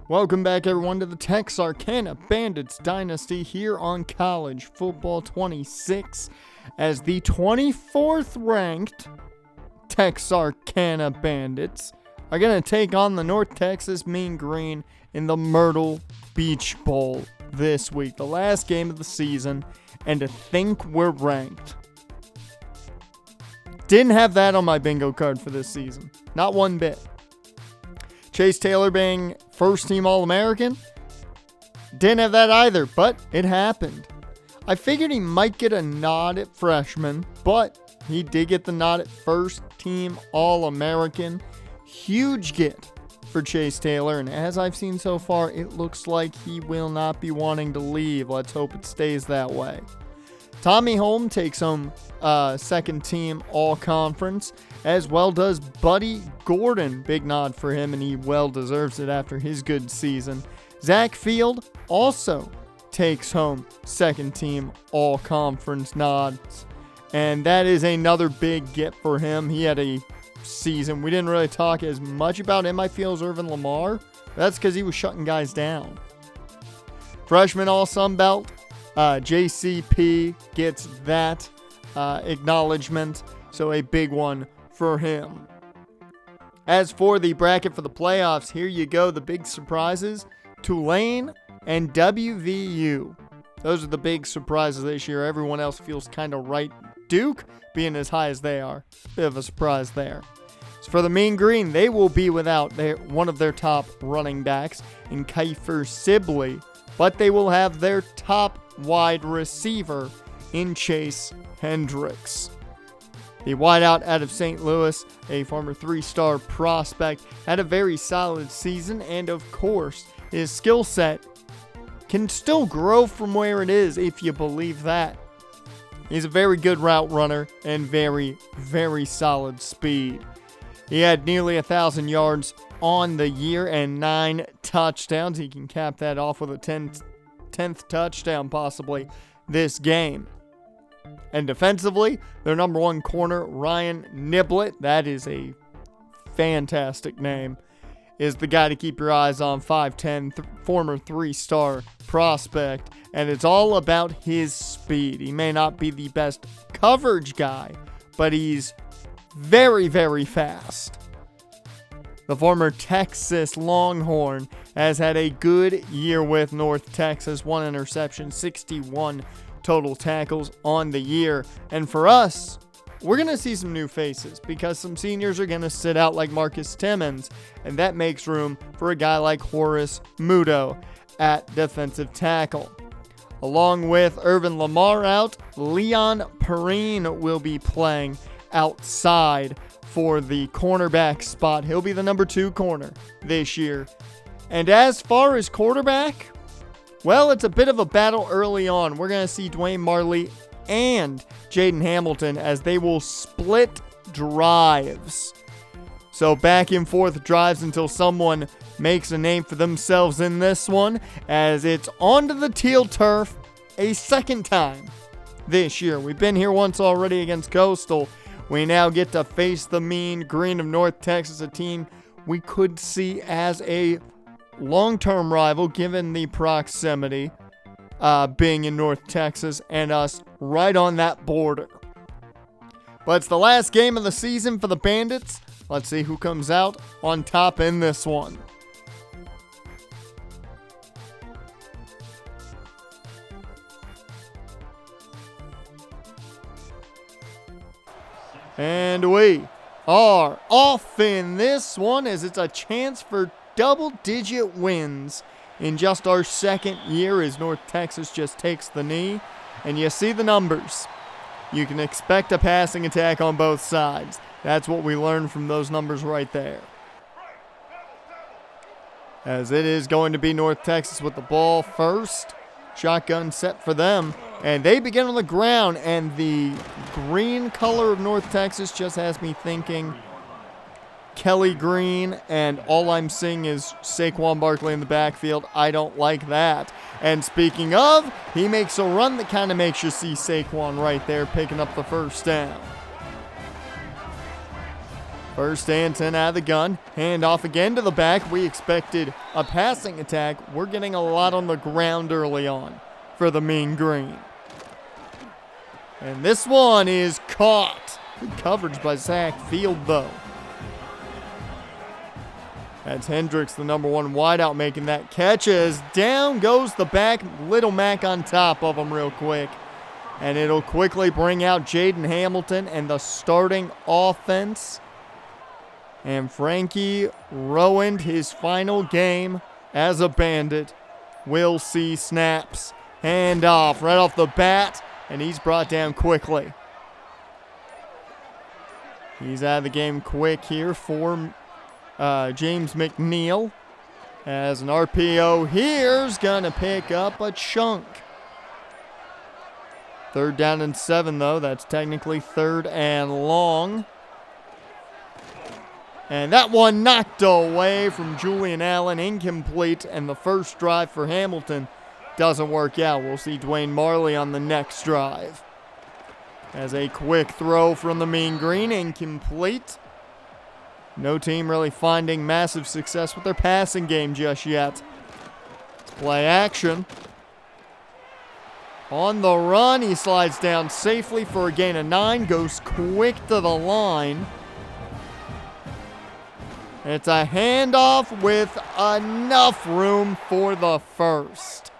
Welcome back, everyone, to the Texarkana Bandits Dynasty here on College Football 26 as the 24th ranked Texarkana Bandits are going to take on the North Texas Mean Green in the Myrtle Beach Bowl this week, the last game of the season, and to think we're ranked. Didn't have that on my bingo card for this season, not one bit. Chase Taylor being first-team All-American, didn't have that either, but it happened. I figured he might get a nod at freshman, but he did get the nod at first-team All-American. Huge get for Chase Taylor, and as I've seen so far, it looks like he will not be wanting to leave. Let's hope it stays that way. Tommy Holm takes home second-team All-Conference, as well does Buddy Gordon. Big nod for him, and he well deserves it after his good season. Zach Field also takes home second-team All-Conference nods, and that is another big get for him. He had a season. We didn't really talk as much about him, I feel, as Irvin Lamar. That's because he was shutting guys down. Freshman All-Sun Belt. JCP gets that acknowledgement, so a big one for him. As for the bracket for the playoffs, here you go. The big surprises, Tulane and WVU. Those are the big surprises this year. Everyone else feels kind of right. Duke being as high as they are. Bit of a surprise there. As for the Mean Green, they will be without one of their top running backs in Kiefer Sibley, but they will have their top wide receiver in Chase Hendricks. The wideout out of St. Louis, a former 3-star prospect, had a very solid season, and of course, his skill set can still grow from where it is if you believe that. He's a very good route runner and very, very solid speed. He had nearly 1,000 yards on the year and 9 touchdowns. He can cap that off with a 10th touchdown possibly this game. And defensively, their number one corner, Ryan Niblett, that is a fantastic name, is the guy to keep your eyes on. 5'10", former 3-star prospect, and it's all about his speed. He may not be the best coverage guy, but he's very, very fast. The former Texas Longhorn has had a good year with North Texas. 1 interception, 61 total tackles on the year. And for us, we're going to see some new faces because some seniors are going to sit out like Marcus Timmons, and that makes room for a guy like Horace Muto at defensive tackle. Along with Irvin Lamar out, Leon Perrine will be playing outside for the cornerback spot. He'll be the number 2 corner this year. And as far as quarterback, well, it's a bit of a battle early on. We're going to see Dwayne Marley and Jaden Hamilton as they will split drives. So back and forth drives until someone makes a name for themselves in this one, as it's onto the teal turf a second time this year. We've been here once already against Coastal. We now get to face the Mean Green of North Texas, a team we could see as a long-term rival given the proximity being in North Texas and us right on that border. But it's the last game of the season for the Bandits. Let's see who comes out on top in this one. And we are off in this one as it's a chance for double-digit wins in just our second year as North Texas just takes the knee. And you see the numbers. You can expect a passing attack on both sides. That's what we learned from those numbers right there. As it is going to be North Texas with the ball first. Shotgun set for them. And they begin on the ground, and the green color of North Texas just has me thinking Kelly Green, and all I'm seeing is Saquon Barkley in the backfield. I don't like that. And speaking of, he makes a run that kind of makes you see Saquon right there picking up the first down. First and 10 out of the gun. Hand off again to the back. We expected a passing attack. We're getting a lot on the ground early on for the Mean Green. And this one is caught. Good coverage by Zach Field, though. That's Hendricks, the number one wideout, making that catch as down goes the back. Little Mac on top of him real quick. And it'll quickly bring out Jaden Hamilton and the starting offense. And Frankie ruined his final game as a Bandit. We'll see snaps. Hand off right off the bat. And he's brought down quickly. He's out of the game quick here for James McNeil. As an RPO here's going to pick up a chunk. 3rd down and 7, though. That's technically 3rd and long. And that one knocked away from Julian Allen, incomplete. And the first drive for Hamilton doesn't work out. We'll see Dwayne Marley on the next drive. As a quick throw from the Mean Green, incomplete. No team really finding massive success with their passing game just yet. Play action. On the run, he slides down safely for a gain of 9. Goes quick to the line. It's a handoff with enough room for the first.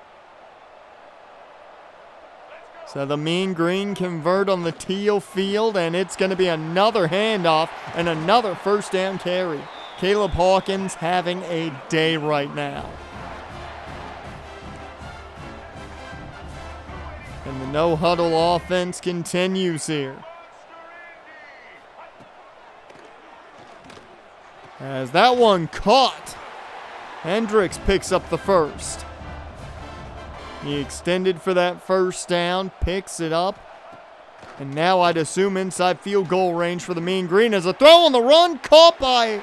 So the Mean Green convert on the teal field, and it's going to be another handoff and another first down carry. Caleb Hawkins having a day right now. And the no-huddle offense continues here. As that one caught, Hendricks picks up the first. He extended for that first down, picks it up. And now I'd assume inside field goal range for the Mean Green as a throw on the run, caught by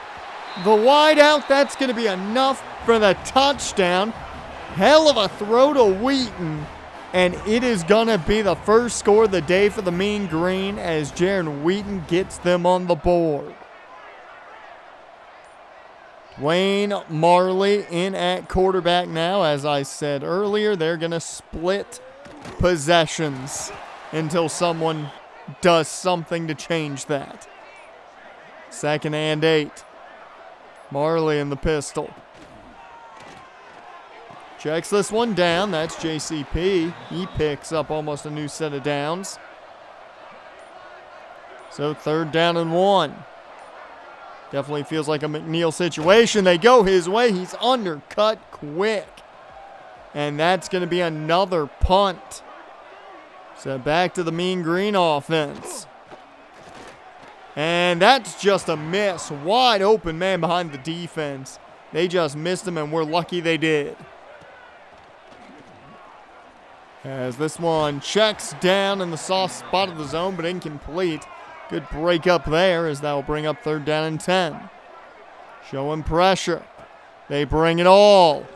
the wideout. That's going to be enough for the touchdown. Hell of a throw to Wheaton. And it is going to be the first score of the day for the Mean Green as Jaron Wheaton gets them on the board. Wayne Marley in at quarterback now. As I said earlier, they're going to split possessions until someone does something to change that. 2nd and 8. Marley in the pistol. Checks this one down. That's JCP. He picks up almost a new set of downs. So 3rd down and 1. Definitely feels like a McNeil situation. They go his way. He's undercut quick. And that's going to be another punt. So back to the Mean Green offense. And that's just a miss. Wide open man behind the defense. They just missed him, and we're lucky they did. As this one checks down in the soft spot of the zone, but incomplete. Good break up there as that will bring up 3rd down and 10. Showing pressure. They bring it all.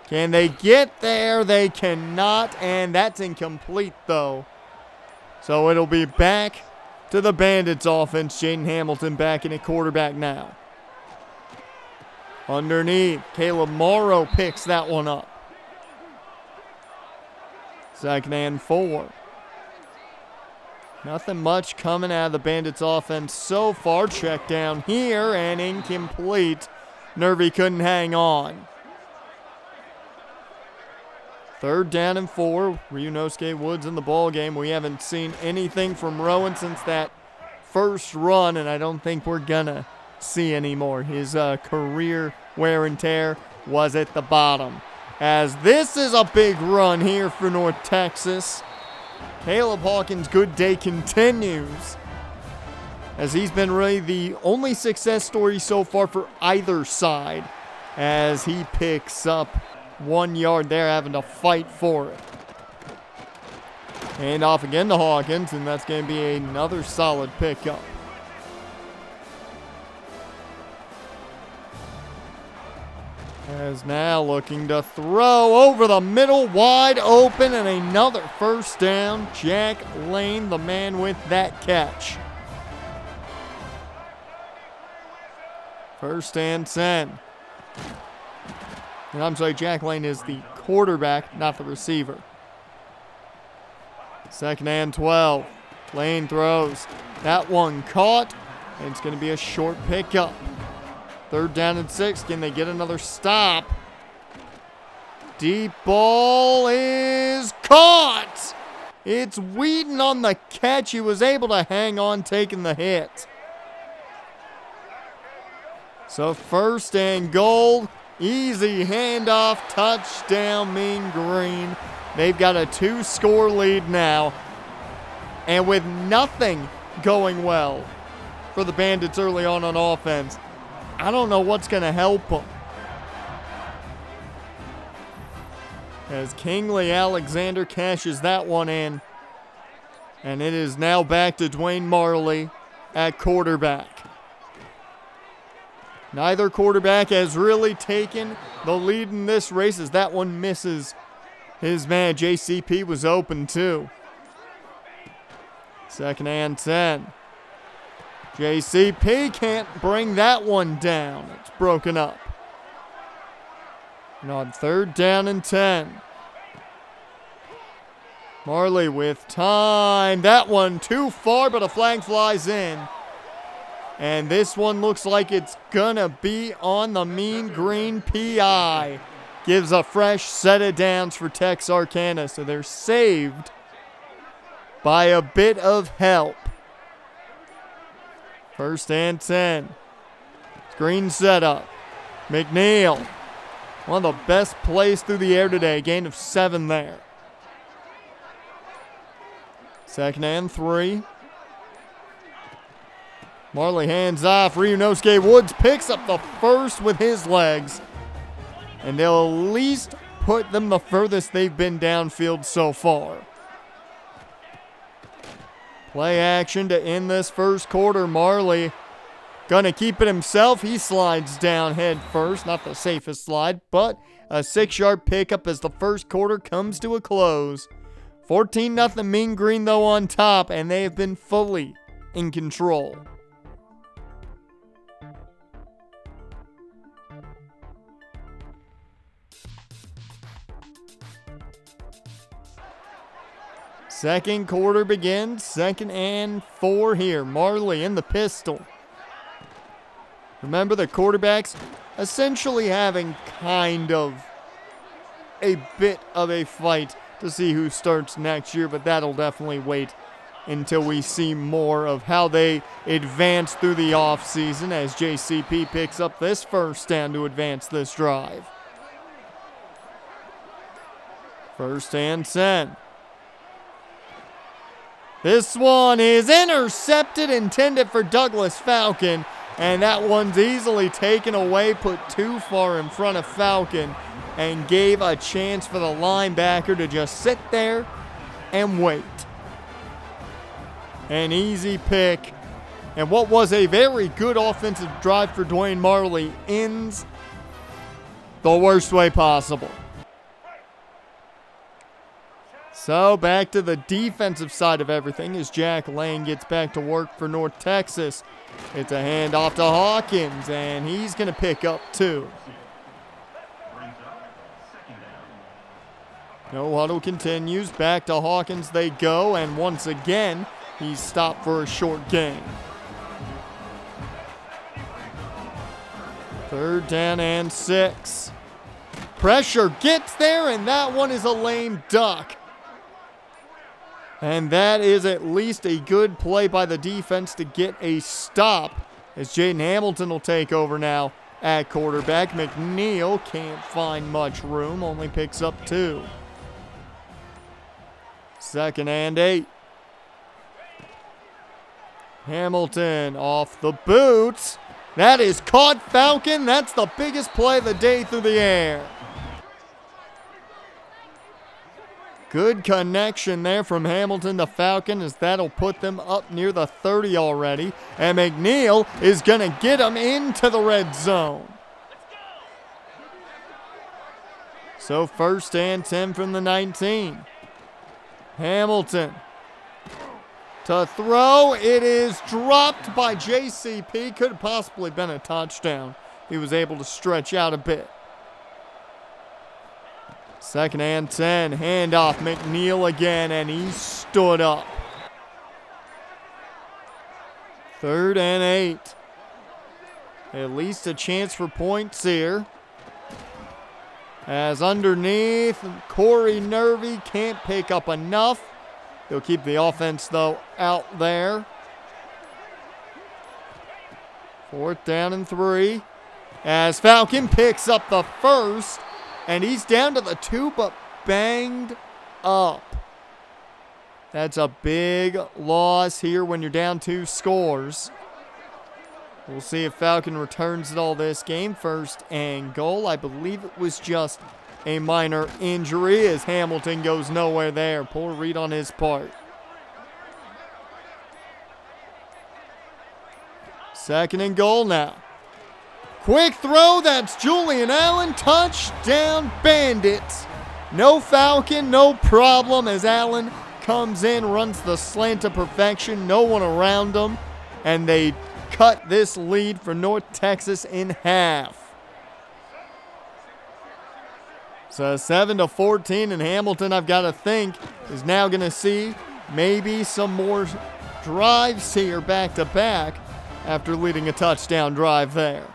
Can they get there? They cannot, and that's incomplete though. So it'll be back to the Bandits offense. Jaden Hamilton back in at quarterback now. Underneath, Caleb Morrow picks that one up. 2nd and 4. Nothing much coming out of the Bandits offense so far. Check down here and incomplete. Nervy couldn't hang on. 3rd down and 4. Ryunosuke Woods in the ball game. We haven't seen anything from Rowan since that first run, and I don't think we're gonna see any more. His career wear and tear was at the bottom. As this is a big run here for North Texas. Caleb Hawkins' good day continues, as he's been really the only success story so far for either side, as he picks up 1 yard there, having to fight for it. Hand off again to Hawkins, and that's going to be another solid pickup. As now looking to throw over the middle, wide open, and another first down. Jack Lane, the man with that catch. First and 10. And I'm sorry, Jack Lane is the quarterback, not the receiver. Second and 12. Lane throws. That one caught, and it's going to be a short pickup. Third down and 6. Can they get another stop? Deep ball is caught. It's Wheaton on the catch. He was able to hang on, taking the hit. So first and goal. Easy handoff, touchdown, Mean Green. They've got a 2-score lead now. And with nothing going well for the Bandits early on offense, I don't know what's going to help them. As Kingsley Alexander cashes that one in. And it is now back to Dwayne Marley at quarterback. Neither quarterback has really taken the lead in this race as that one misses his man. JCP was open too. Second and 10. JCP can't bring that one down. It's broken up. And on third down and 10. Marley with time. That one too far, but a flag flies in. And this one looks like it's gonna be on the Mean Green. PI gives a fresh set of downs for Texarkana, so they're saved by a bit of help. First and 10. Screen setup. McNeil. One of the best plays through the air today. Gain of 7 there. Second and 3. Marley hands off. Ryunosuke Woods picks up the first with his legs. And they'll at least put them the furthest they've been downfield so far. Play action to end this first quarter. Marley gonna keep it himself. He slides down head first. Not the safest slide, but a 6-yard pickup as the first quarter comes to a close. 14-0 Mean Green though on top, and they have been fully in control. Second quarter begins. 2nd and 4 here. Marley in the pistol. Remember, the quarterbacks essentially having kind of a bit of a fight to see who starts next year, but that'll definitely wait until we see more of how they advance through the offseason as JCP picks up this first down to advance this drive. First and 10. This one is intercepted, intended for Douglas Falcon, and that one's easily taken away, put too far in front of Falcon, and gave a chance for the linebacker to just sit there and wait. An easy pick, and what was a very good offensive drive for Dwayne Marley ends the worst way possible. So back to the defensive side of everything as Jack Lane gets back to work for North Texas. It's a handoff to Hawkins, and he's going to pick up 2. No huddle continues. Back to Hawkins they go, and once again, he's stopped for a short gain. Third down and 6. Pressure gets there, and that one is a lame duck. And that is at least a good play by the defense to get a stop as Jaden Hamilton will take over now at quarterback. McNeil can't find much room, only picks up 2. 2nd and 8. Hamilton off the boots. That is caught Falcon. That's the biggest play of the day through the air. Good connection there from Hamilton to Falcon as that'll put them up near the 30 already. And McNeil is going to get them into the red zone. So first and 10 from the 19. Hamilton to throw. It is dropped by JCP. Could have possibly been a touchdown. He was able to stretch out a bit. 2nd and 10. Handoff. McNeil again, and he stood up. 3rd and 8. At least a chance for points here. As underneath, Corey Nervy can't pick up enough. They'll keep the offense, though, out there. 4th down and 3. As Falcon picks up the first, and he's down to the 2, but banged up. That's a big loss here when you're down 2 scores. We'll see if Falcon returns it all this game. 1st and goal. I believe it was just a minor injury as Hamilton goes nowhere there. Poor read on his part. 2nd and goal now. Quick throw. That's Julian Allen. Touchdown, Bandits. No Falcon, no problem as Allen comes in, runs the slant to perfection. No one around him. And they cut this lead for North Texas in half. So 7-14, and Hamilton, I've got to think, is now going to see maybe some more drives here back-to-back after leading a touchdown drive there.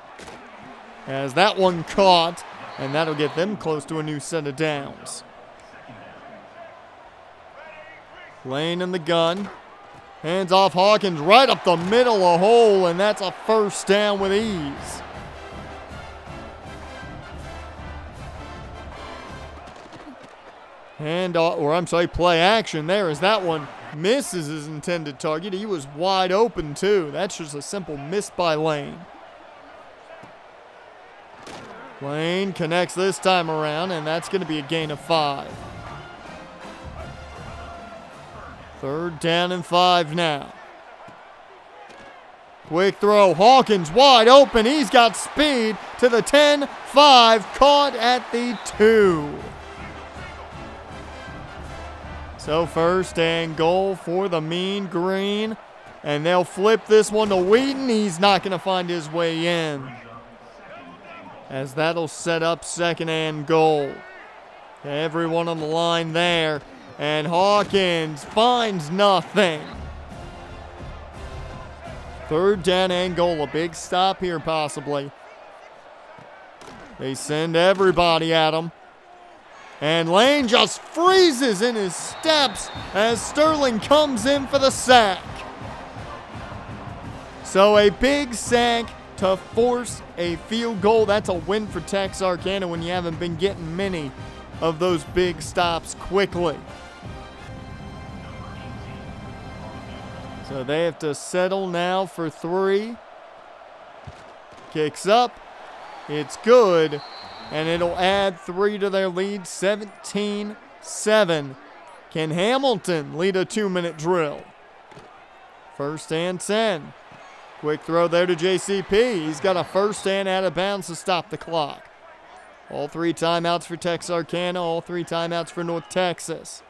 As that one caught, and that'll get them close to a new set of downs. Lane in the gun. Hands off Hawkins right up the middle of the hole, and that's a 1st down with ease. Play action there as that one misses his intended target. He was wide open too. That's just a simple miss by Lane. Lane connects this time around, and that's going to be a gain of 5. 3rd down and 5 now. Quick throw. Hawkins wide open. He's got speed to the 10-5. Caught at the 2. So 1st and goal for the Mean Green. And they'll flip this one to Wheaton. He's not going to find his way in. As that'll set up 2nd and goal. Everyone on the line there. And Hawkins finds nothing. 3rd down and goal. A big stop here possibly. They send everybody at him. And Lane just freezes in his steps as Sterling comes in for the sack. So a big sack to force a field goal. That's a win for Texarkana when you haven't been getting many of those big stops quickly. So they have to settle now for 3. Kicks up. It's good. And it'll add 3 to their lead, 17-7. Can Hamilton lead a 2-minute drill? 1st and 10. Quick throw there to JCP. He's got a 1st and out of bounds to stop the clock. All 3 timeouts for Texarkana, all 3 timeouts for North Texas.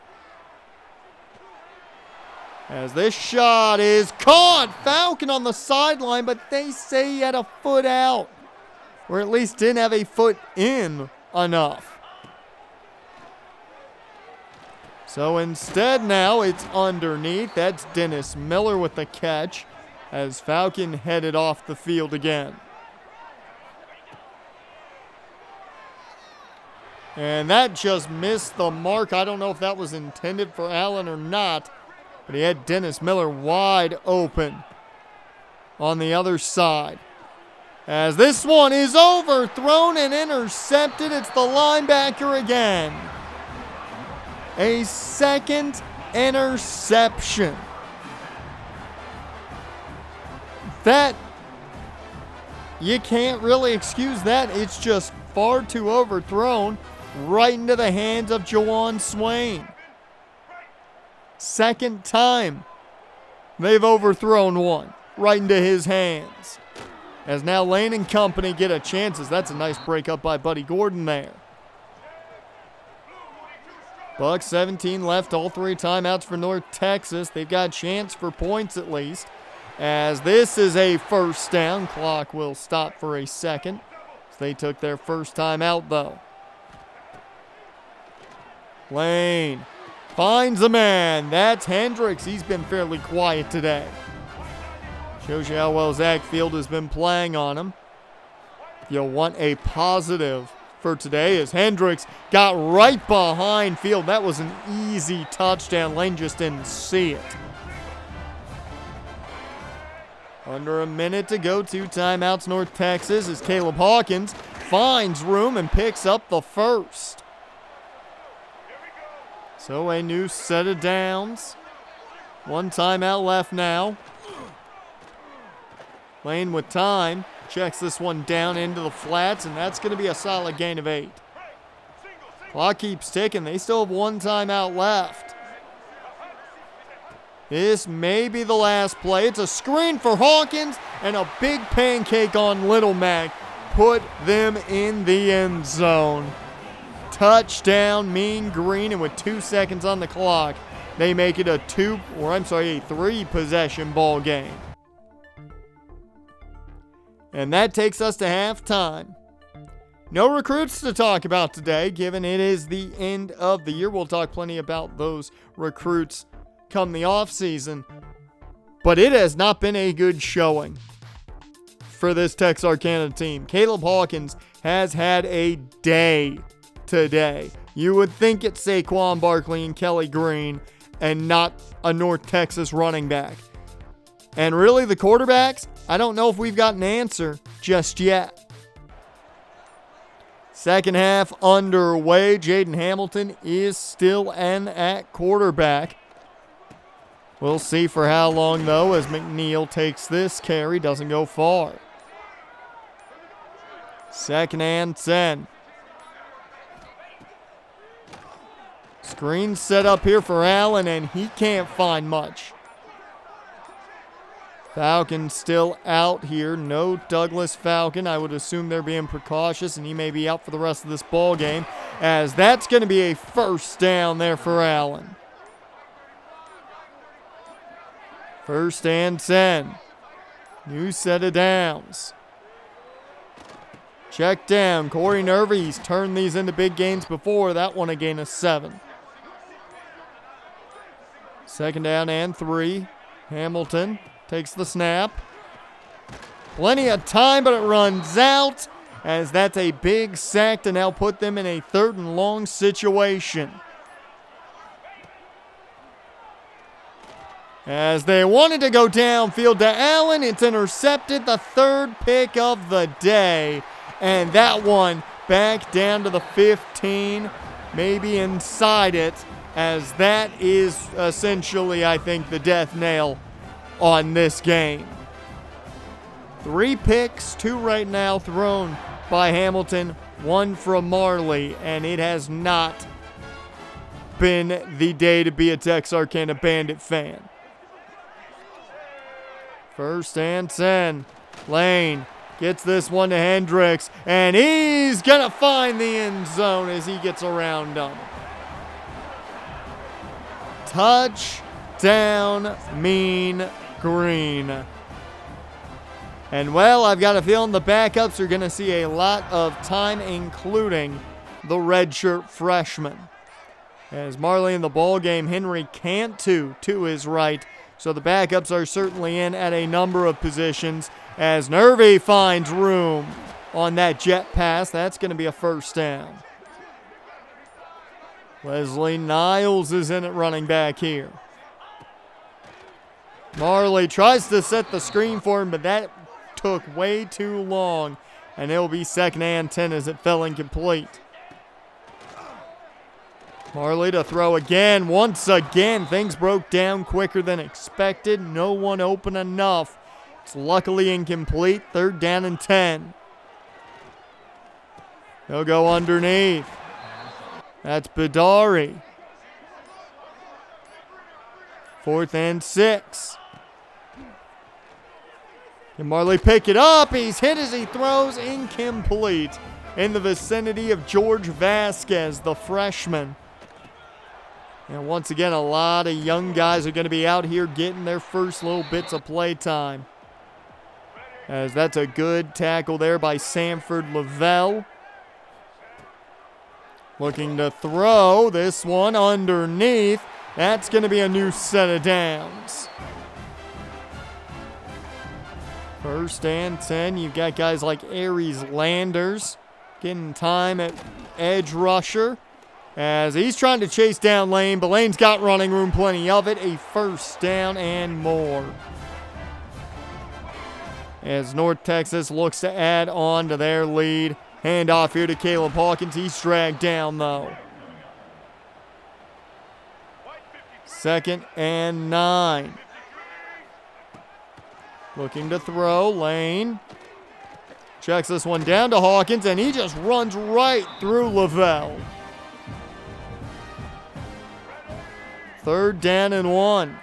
As this shot is caught. Falcon on the sideline, but they say he had a foot out. Or at least didn't have a foot in enough. So instead now it's underneath. That's Dennis Miller with the catch as Falcon headed off the field again. And that just missed the mark. I don't know if that was intended for Allen or not. But he had Dennis Miller wide open on the other side. As this one is overthrown and intercepted, it's the linebacker again. A 2nd interception. That, you can't really excuse that. It's just far too overthrown right into the hands of Jawan Swain. 2nd time they've overthrown one right into his hands. As now Lane and company get a chance. That's a nice break up by Buddy Gordon there. Bucks 17 left, all 3 timeouts for North Texas. They've got a chance for points at least. As this is a first down, clock will stop for a second. So they took their first time out though. Lane finds a man. That's Hendricks. He's been fairly quiet today. Shows you how well Zach Field has been playing on him. You'll want a positive for today as Hendricks got right behind Field. That was an easy touchdown. Lane just didn't see it. Under a minute to go, 2 timeouts North Texas as Caleb Hawkins finds room and picks up the first. So a new set of downs. 1 timeout left now. Lane with time. Checks this one down into the flats, and that's going to be a solid gain of 8. Clock keeps ticking. They still have 1 timeout left. This may be the last play. It's a screen for Hawkins, and a big pancake on Little Mac. Put them in the end zone. Touchdown, Mean Green, and with 2 seconds on the clock, they make it a 3 possession ball game. And that takes us to halftime. No recruits to talk about today, given it is the end of the year. We'll talk plenty about those recruits come the offseason. But it has not been a good showing for this Texarkana team. Caleb Hawkins has had a day today. You would think it's Saquon Barkley and Kelly Green and not a North Texas running back. And really, the quarterbacks, I don't know if we've got an answer just yet. Second half underway. Jaden Hamilton is still at quarterback. We'll see for how long, though, as McNeil takes this carry. Doesn't go far. 2nd and 10. Screen set up here for Allen, and he can't find much. Falcon still out here. No Douglas Falcon. I would assume they're being precautious, and he may be out for the rest of this ball game, as that's going to be a first down there for Allen. 1st and 10. New set of downs. Check down. Corey Nervy. He's turned these into big gains before. That one a gain of 7. 2nd down and 3. Hamilton takes the snap. Plenty of time, but it runs out, as that's a big sack to now put them in a 3rd and long situation. As they wanted to go downfield to Allen, it's intercepted, the 3rd pick of the day. And that one back down to the 15, maybe inside it, as that is essentially, I think, the death nail on this game. 3 picks, 2 right now thrown by Hamilton, 1 from Marley, and it has not been the day to be a Texarkana Bandit fan. 1st and 10. Lane gets this one to Hendricks, and he's going to find the end zone as he gets around him. Touchdown, Mean Green. And, well, I've got a feeling the backups are going to see a lot of time, including the redshirt freshman. As Marley in the ball game, Henry Cantu to his right. So the backups are certainly in at a number of positions, as Nervy finds room on that jet pass. That's going to be a first down. Wesley Niles is in at running back here. Marley tries to set the screen for him, but that took way too long, and it'll be 2nd and 10 as it fell incomplete. Marley to throw again. Once again, things broke down quicker than expected. No one open enough. It's luckily incomplete. 3rd down and 10. They'll go underneath. That's Badari. 4th and 6. Can Marley pick it up? He's hit as he throws. Incomplete in the vicinity of George Vasquez, the freshman. And once again, a lot of young guys are going to be out here getting their first little bits of play time. As that's a good tackle there by Sanford Lavelle. Looking to throw this one underneath. That's going to be a new set of downs. 1st and 10. You've got guys like Aries Landers getting time at edge rusher as he's trying to chase down Lane, but Lane's got running room, plenty of it. A 1st down and more. As North Texas looks to add on to their lead. Handoff here to Caleb Hawkins. He's dragged down, though. 2nd and 9. Looking to throw. Lane checks this one down to Hawkins, and he just runs right through Lavelle. 3rd down and 1.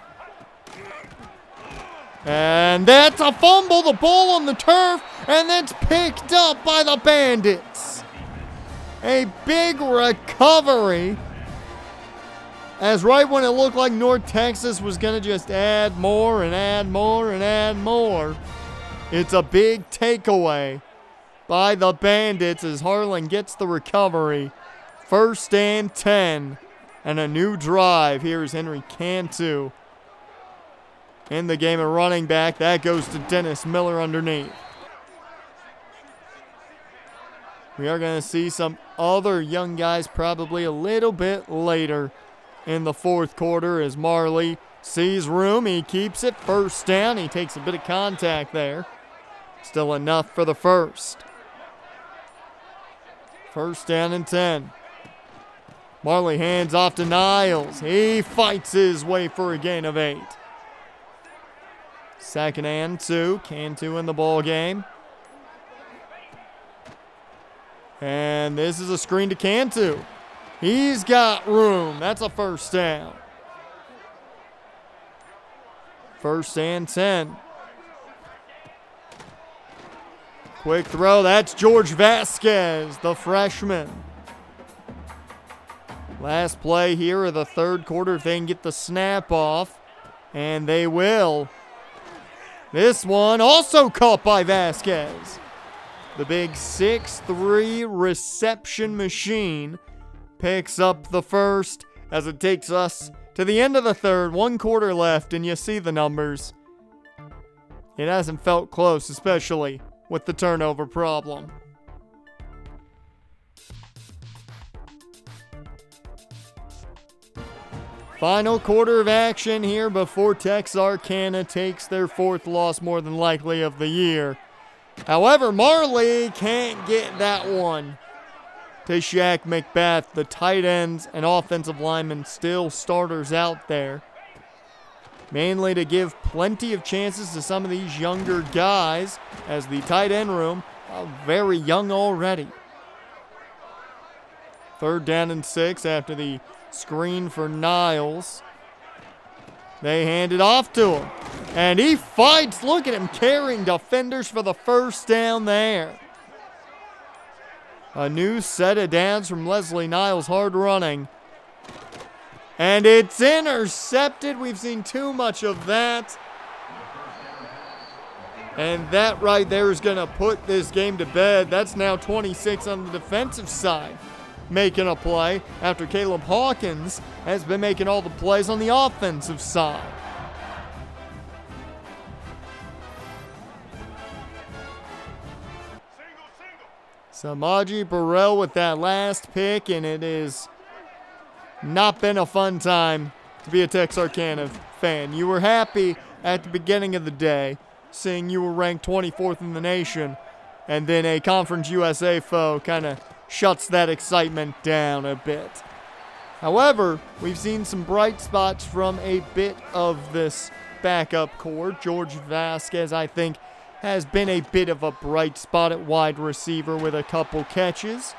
And that's a fumble. The ball on the turf, and that's picked up by the Bandits. A big recovery. As right when it looked like North Texas was going to just add more and add more and add more, it's a big takeaway by the Bandits as Harlan gets the recovery. 1st and 10 and a new drive. Here's Henry Cantu in the game of running back. That goes to Dennis Miller underneath. We are going to see some other young guys probably a little bit later in the 4th quarter as Marley sees room. He keeps it. 1st down. He takes a bit of contact there. Still enough for the 1st. 1st down and 10. Marley hands off to Niles. He fights his way for a gain of 8. 2nd and 2. Cantu in the ball game. And this is a screen to Cantu. He's got room. That's a 1st down. 1st and 10. Quick throw. That's George Vasquez, the freshman. Last play here of the 3rd quarter. If they can get the snap off, and they will. This one also caught by Vasquez. The big 6'3" reception machine picks up the 1st as it takes us to the end of the 3rd. 1 quarter left, and you see the numbers. It hasn't felt close, especially with the turnover problem. Final quarter of action here before Texarkana takes their 4th loss more than likely of the year. However, Marley can't get that one to Shaq McBath. The tight ends and offensive linemen still starters out there. Mainly to give plenty of chances to some of these younger guys as the tight end room are very young already. 3rd down and 6 after the screen for Niles. They hand it off to him. And he fights. Look at him carrying defenders for the 1st down there. A new set of downs from Leslie Niles. Hard running. And it's intercepted. We've seen too much of that. And that right there is going to put this game to bed. That's now 26 on the defensive side, making a play after Caleb Hawkins has been making all the plays on the offensive side. Samaji Burrell with that last pick, and it has not been a fun time to be a Texarkana fan. You were happy at the beginning of the day, seeing you were ranked 24th in the nation, and then a Conference USA foe kind of shuts that excitement down a bit. However, we've seen some bright spots from a bit of this backup core. George Vasquez, I think, has been a bit of a bright spot at wide receiver with a couple catches.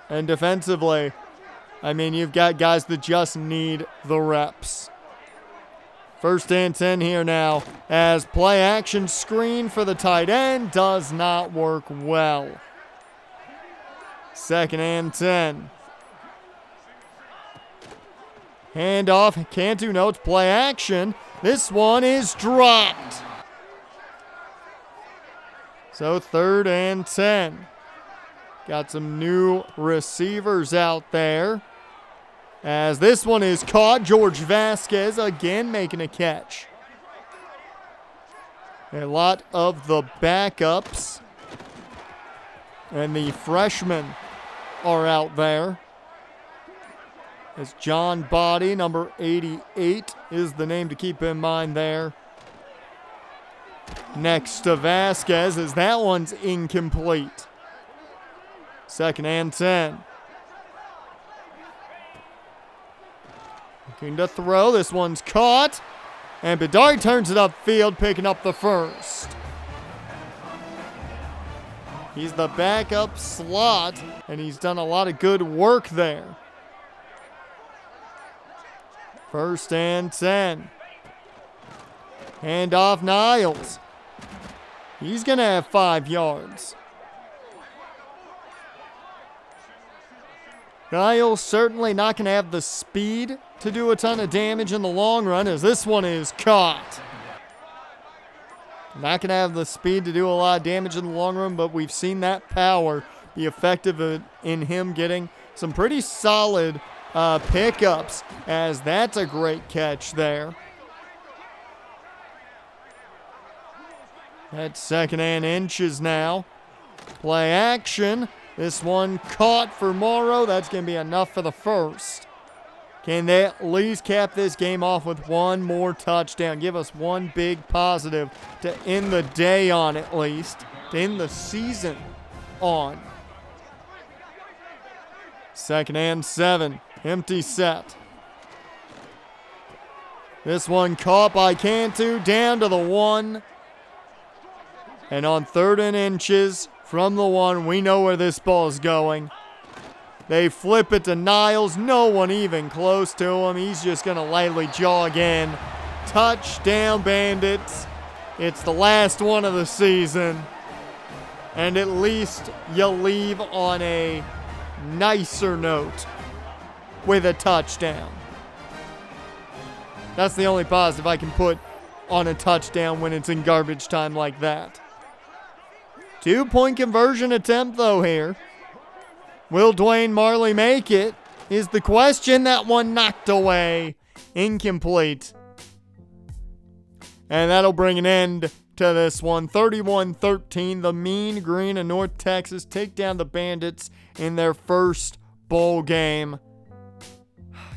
And defensively, I mean, you've got guys that just need the reps. 1st and 10 here now as play action screen for the tight end does not work well. 2nd and 10. Handoff. Cantu notes play action. This one is dropped. So 3rd and 10. Got some new receivers out there. As this one is caught, George Vasquez again making a catch. A lot of the backups and the freshmen are out there. As John Body, number 88, is the name to keep in mind there. Next to Vasquez, as that one's incomplete. 2nd and 10. Looking to throw. This one's caught. And Bedard turns it upfield, picking up the first. He's the backup slot, and he's done a lot of good work there. 1st and 10. Handoff Niles. He's going to have 5 yards. Niles certainly not going to have the speed to do a ton of damage in the long run, as this one is caught. Not going to have the speed to do a lot of damage in the long run, but we've seen that power be effective in him getting some pretty solid pickups, as that's a great catch there. That's 2nd and inches now. Play action. This one caught for Morrow. That's going to be enough for the first. Can they at least cap this game off with one more touchdown? Give us one big positive to end the day on, at least. To end the season on. 2nd and 7. Empty set. This one caught by Cantu, down to the 1. And on 3rd and inches from the 1, we know where this ball is going. They flip it to Niles. No one even close to him. He's just going to lightly jog in. Touchdown, Bandits. It's the last one of the season. And at least you leave on a nicer note with a touchdown. That's the only positive I can put on a touchdown when it's in garbage time like that. 2-point conversion attempt, though, here. Will Dwayne Marley make it? Is the question. That one knocked away. Incomplete. And that'll bring an end to this one. 31-13. The Mean Green of North Texas take down the Bandits in their first bowl game.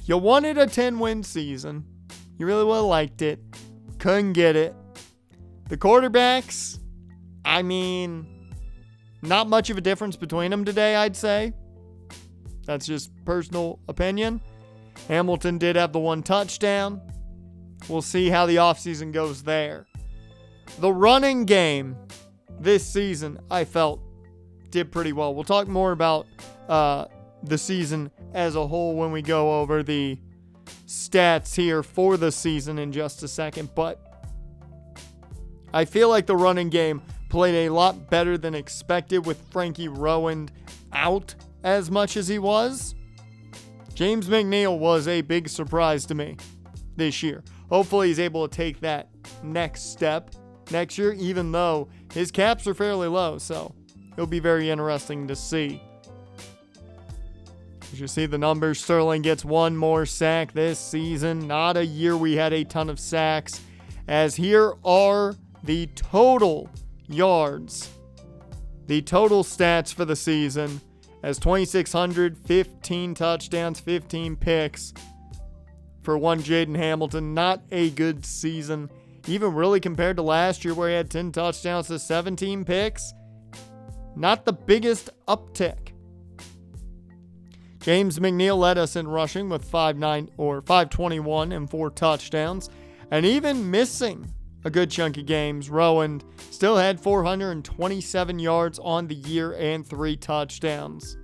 You wanted a 10-win season. You really would have liked it. Couldn't get it. The quarterbacks, I mean, not much of a difference between them today, I'd say. That's just personal opinion. Hamilton did have the 1 touchdown. We'll see how the offseason goes there. The running game this season, I felt, did pretty well. We'll talk more about the season as a whole when we go over the stats here for the season in just a second. But I feel like the running game played a lot better than expected with Frankie Rowand out as much as he was. James McNeil was a big surprise to me this year. Hopefully he's able to take that next step next year, even though his caps are fairly low, so it'll be very interesting to see. As you see the numbers, Sterling gets 1 more sack this season. Not a year we had a ton of sacks. As here are the total yards, the total stats for the season, as 2,600, 15 touchdowns, 15 picks for one Jaden Hamilton. Not a good season, even really compared to last year where he had 10 touchdowns to 17 picks. Not the biggest uptick. James McNeil led us in rushing with 521 and 4 touchdowns. And even missing a good chunk of games, Rowand still had 427 yards on the year and 3 touchdowns.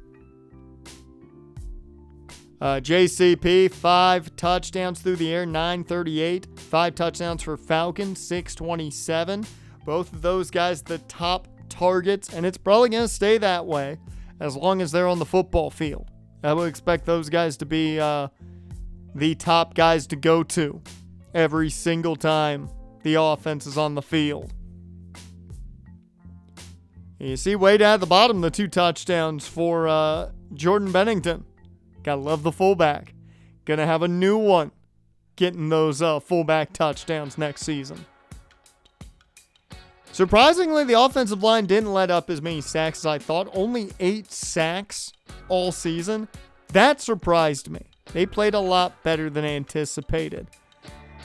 JCP, 5 touchdowns through the air, 938. 5 touchdowns for Falcons, 627. Both of those guys the top targets, and it's probably going to stay that way as long as they're on the football field. I would expect those guys to be the top guys to go to every single time the offense is on the field. You see way down at the bottom, the 2 touchdowns for Jordan Bennington. Gotta love the fullback. Gonna have a new one getting those fullback touchdowns next season. Surprisingly, the offensive line didn't let up as many sacks as I thought. Only 8 sacks all season. That surprised me. They played a lot better than anticipated.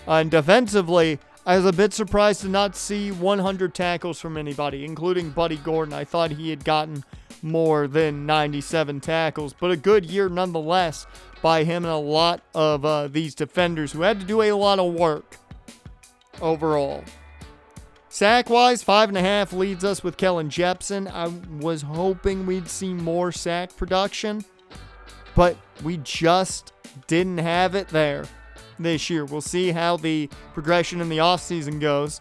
And defensively, I was a bit surprised to not see 100 tackles from anybody, including Buddy Gordon. I thought he had gotten more than 97 tackles, but a good year nonetheless by him and a lot of these defenders who had to do a lot of work overall. Sack-wise, 5.5 leads us with Kellen Jepson. I was hoping we'd see more sack production, but we just didn't have it there this year. We'll see how the progression in the offseason goes,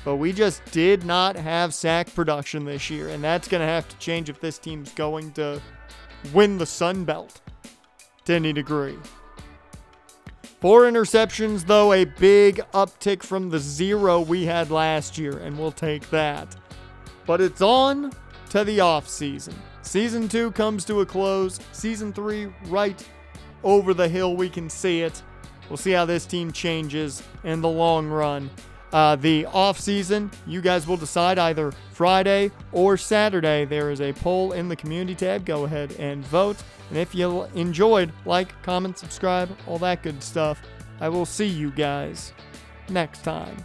but we just did not have sack production this year, and that's going to have to change if this team's going to win the Sun Belt to any degree. 4 interceptions, though, a big uptick from the 0 we had last year, and we'll take that. But it's on to the offseason. Season 2 comes to a close. Season 3 right over the hill. We can see it. We'll see how this team changes in the long run. The offseason, you guys will decide either Friday or Saturday. There is a poll in the community tab. Go ahead and vote. And if you enjoyed, like, comment, subscribe, all that good stuff. I will see you guys next time.